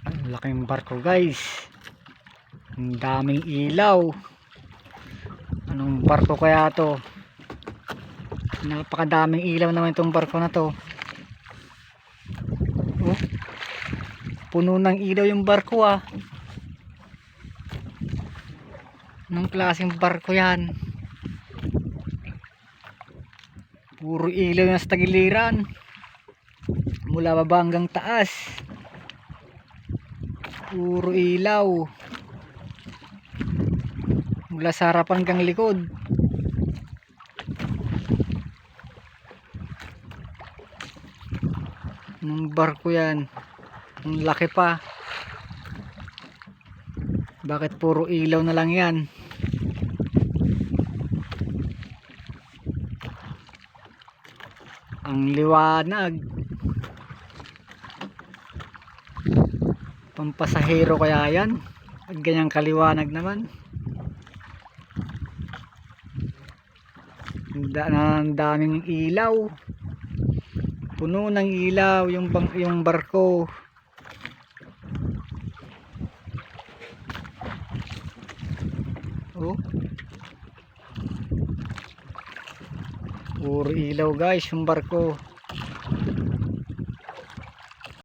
Ang laking barko guys. Ang daming ilaw. Anong barko kaya to? Napakadaming ilaw naman itong barko na to. Oh, puno ng ilaw yung barko ah. Anong klaseng barko yan? Puro ilaw yung sa tagiliran. Mula baba hanggang taas. Puro ilaw. Mula sa harapan hanggang likod. Anong barko yan? Ang laki pa. Bakit puro ilaw na lang yan? Ang liwanag. Pampasahero kaya yan? At ganyang kaliwanag naman. Ang daming ilaw. Puno ng ilaw yung barko. Oh. Puro ilaw guys yung barko.